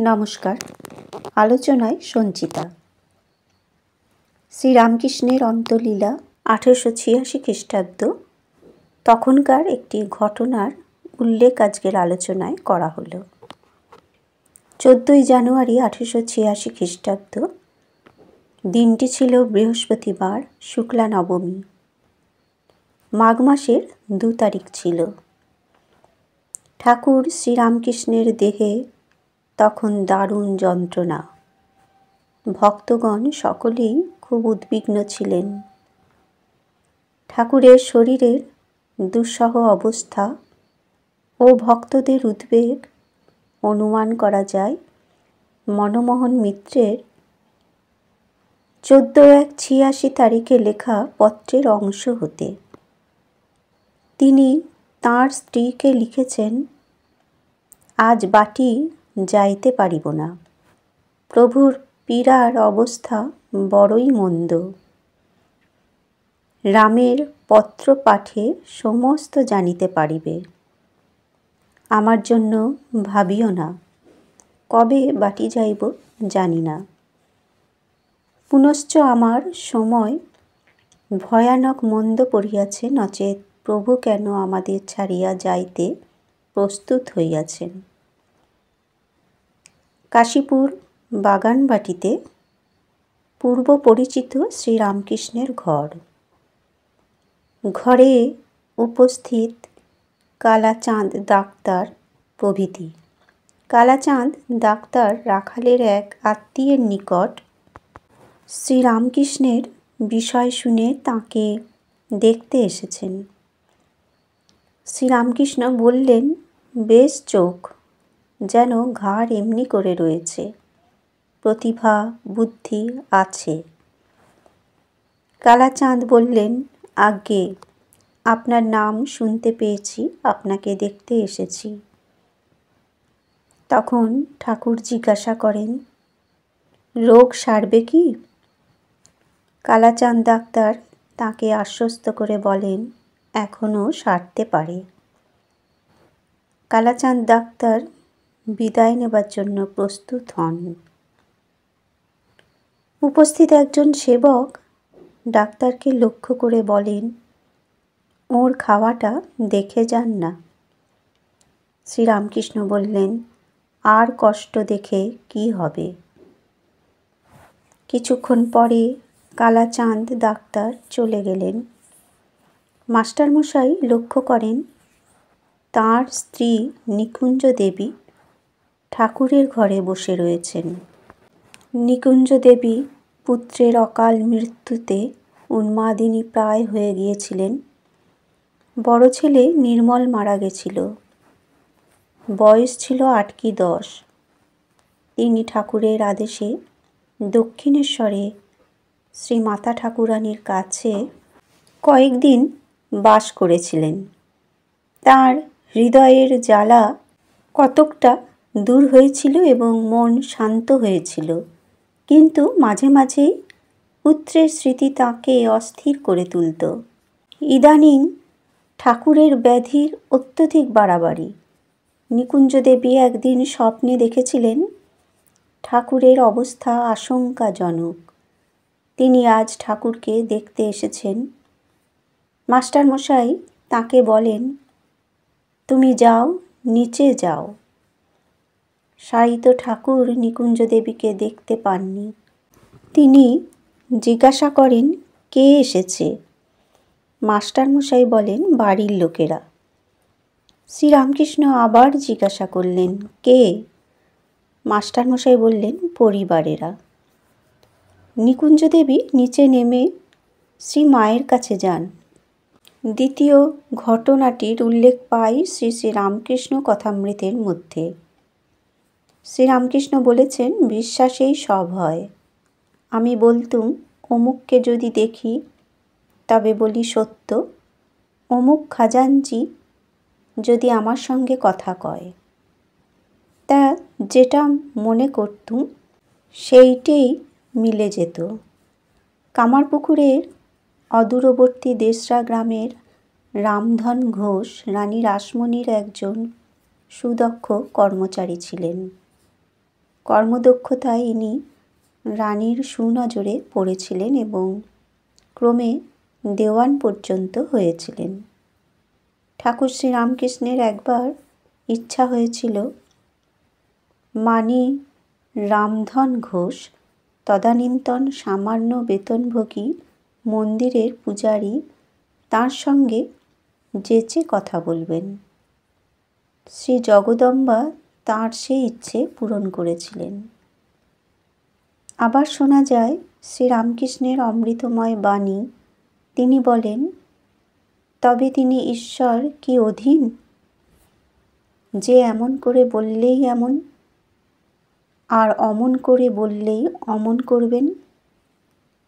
নমস্কার। আলোচনায় সঞ্চিতা। শ্রীরামকৃষ্ণের অন্তলীলা 1886 খ্রিস্টাব্দ তখনকার একটি ঘটনার উল্লেখ আজকের আলোচনায় করা হলো। 14ই জানুয়ারি 1886 খ্রিস্টাব্দ দিনটি ছিল বৃহস্পতিবার, শুক্লা নবমী। মাঘ মাসের 2 তারিখ ছিল। ঠাকুর শ্রীরামকৃষ্ণের দেহে তখন দারুণ যন্ত্রণা। ভক্তগণ সকলেই খুব উদ্বিগ্ন ছিলেন। ঠাকুরের শরীরের দুঃসহ অবস্থা ও ভক্তদের উদ্বেগ অনুমান করা যায় মনমোহন মিত্রের 14/1/86 তারিখে লেখা পত্রের অংশ হতে। তিনি তাঁর স্ত্রীকে লিখেছেন, আজ বাটি যাইতে পারিব না। প্রভুর পীড়ার অবস্থা বড়ই মন্দ। রামের পত্র পাঠে সমস্ত জানিতে পারিবে। আমার জন্য ভাবিও না, কবে বাটি যাইব জানি না। পুনশ্চ আমার সময় ভয়ানক মন্দ পড়িয়াছে, নচেৎ প্রভু কেন আমাদের ছাড়িয়া যাইতে প্রস্তুত হইয়াছেন। কাশীপুর বাগানবাটিতে পূর্ব পরিচিত শ্রীরামকৃষ্ণের ঘর। ঘরে উপস্থিত কালাচাঁদ ডাক্তার প্রভৃতি। কালাচাঁদ ডাক্তার রাখালের এক আত্মীয়ের নিকট শ্রীরামকৃষ্ণের বিষয় শুনে তাঁকে দেখতে এসেছেন। শ্রীরামকৃষ্ণ বললেন, বেশ চোখ, যেন ঘাড় এমনি করে রয়েছে, প্রতিভা বুদ্ধি আছে। কালাচাঁদ বললেন, আজ্ঞে, আপনার নাম শুনতে পেয়েছি, আপনাকে দেখতে এসেছি। তখন ঠাকুর জিজ্ঞাসা করেন, রোগ সারবে কি? কালাচাঁদ ডাক্তার তাকে আশ্বস্ত করে বলেন, এখনো সারতে পারে। কালাচাঁদ ডাক্তার বিদায় নেবার জন্য প্রস্তুত হন। উপস্থিত একজন সেবক ডাক্তারকে লক্ষ্য করে বলেন, ওর খাওয়াটা দেখে যান না। শ্রীরামকৃষ্ণ বললেন, আর কষ্ট দেখে কি হবে। কিছুক্ষণ পরে কালাচাঁদ ডাক্তার চলে গেলেন। মাস্টারমশাই লক্ষ্য করেন তাঁর স্ত্রী নিকুঞ্জ দেবী ঠাকুরের ঘরে বসে রয়েছেন। নিকুঞ্জ দেবী পুত্রের অকাল মৃত্যুতে উন্মাদিনী প্রায় হয়ে গিয়েছিলেন। বড় ছেলে নির্মল মারা গেছিল। বয়স ছিল 8 কি 10। তিনি ঠাকুরের আদেশে দক্ষিণেশ্বরে শ্রী মাতা ঠাকুরানীর কাছে কয়েকদিন বাস করেছিলেন। তাঁর হৃদয়ের জ্বালা কতকটা দূর হয়েছিল এবং মন শান্ত হয়েছিল, কিন্তু মাঝে মাঝেই পুত্রের স্মৃতি তাঁকে অস্থির করে তুলত। ইদানিং ঠাকুরের ব্যাধির অত্যধিক বাড়াবাড়ি। নিকুঞ্জ দেবী একদিন স্বপ্নে দেখেছিলেন ঠাকুরের অবস্থা আশঙ্কাজনক। তিনি আজ ঠাকুরকে দেখতে এসেছেন। মাস্টারমশাই তাঁকে বলেন, তুমি যাও, নিচে যাও। শায়িত ঠাকুর নিকুঞ্জ দেবীকে দেখতে পাননি। তিনি জিজ্ঞাসা করেন, কে এসেছে? মাস্টারমশাই বলেন, বাড়ির লোকেরা। শ্রীরামকৃষ্ণ আবার জিজ্ঞাসা করলেন, কে? মাস্টারমশাই বললেন, পরিবারেরা। নিকুঞ্জ দেবী নিচে নেমে শ্রী মায়ের কাছে যান। দ্বিতীয় ঘটনাটির উল্লেখ পাই শ্রী শ্রী রামকৃষ্ণ কথামৃতের মধ্যে। শ্রীরামকৃষ্ণ বলেছেন, বিশ্বাসেই সব হয়। আমি বলতুম, অমুককে যদি দেখি তবে বলি সত্য, অমুক খাজাঞ্চি যদি আমার সঙ্গে কথা কয়, তা যেটা মনে করতুম সেইটেই মিলে যেত। কামারপুকুরের অদূরবর্তী দেশরা গ্রামের রামধন ঘোষ রানী রাসমণির একজন সুদক্ষ কর্মচারী ছিলেন। কর্মদক্ষতায় ইনি রানীর সুনজরে পড়েছিলেন এবং ক্রমে দেওয়ান পর্যন্ত হয়েছিলেন। ঠাকুর শ্রীরামকৃষ্ণের একবার ইচ্ছা হয়েছিল মানি রামধন ঘোষ তদানীন্তন সামান্য বেতনভোগী মন্দিরের পূজারী তাঁর সঙ্গে যেচে কথা বলবেন। শ্রী জগদম্বা তাঁর সেই ইচ্ছে পূরণ করেছিলেন। আবার শোনা যায় শ্রীরামকৃষ্ণের অমৃতময় বাণী তিনি বলেন, তবে তিনি ঈশ্বর কি অধীন যে এমন করে বললেই এমন আর অমন করে বললেই অমন করবেন।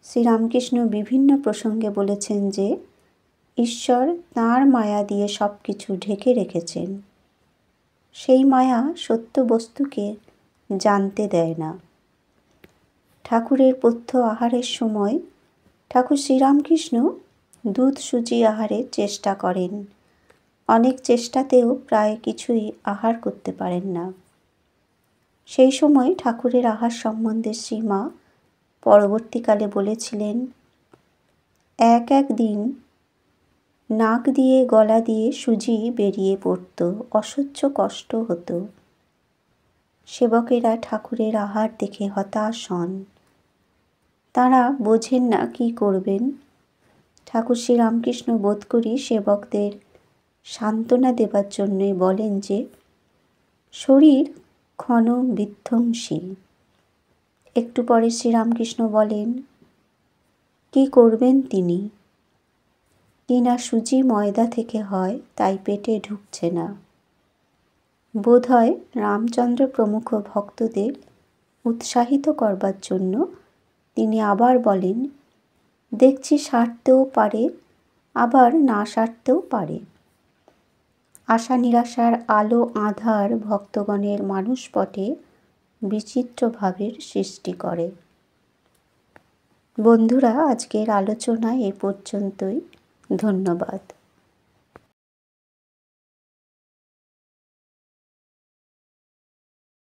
শ্রীরামকৃষ্ণ বিভিন্ন প্রসঙ্গে বলেছেন যে ঈশ্বর তাঁর মায়া দিয়ে সব কিছু ঢেকে রেখেছেন। সেই মায়া সত্য বস্তুকে জানতে দেয় না। ঠাকুরের পথ্য আহারের সময় ঠাকুর শ্রীরামকৃষ্ণ দুধ সুজি আহারের চেষ্টা করেন। অনেক চেষ্টাতেও প্রায় কিছুই আহার করতে পারেন না। সেই সময় ঠাকুরের আহার সম্বন্ধে শ্রীমা পরবর্তীকালে বলেছিলেন, এক এক দিন নাক দিয়ে গলা দিয়ে সুজি বেরিয়ে পড়ত, অসহ্য কষ্ট হতো। সেবকেরা ঠাকুরের আহার দেখে হতাশ হন। তাঁরা বোঝেন না কি করবেন। ঠাকুর শ্রীরামকৃষ্ণ বোধ করি সেবকদের সান্ত্বনা দেবার জন্যই বলেন যে শরীর ক্ষণ বিধ্বংসী। একটু পরে শ্রীরামকৃষ্ণ বলেন, কি করবেন তিনি? কিনা সুজি ময়দা থেকে হয় তাই পেটে ঢুকছে না। বোধহয় রামচন্দ্র প্রমুখ ভক্তদের উৎসাহিত করবার জন্য তিনি আবার বলেন, দেখছি সারতেও পারে, আবার না সারতেও পারে। আশা নিরাশার আলো আঁধার ভক্তগণের মানসপটে বিচিত্র ভাবের সৃষ্টি করে। বন্ধুরা, আজকের আলোচনা এ পর্যন্তই। ধন্যবাদ।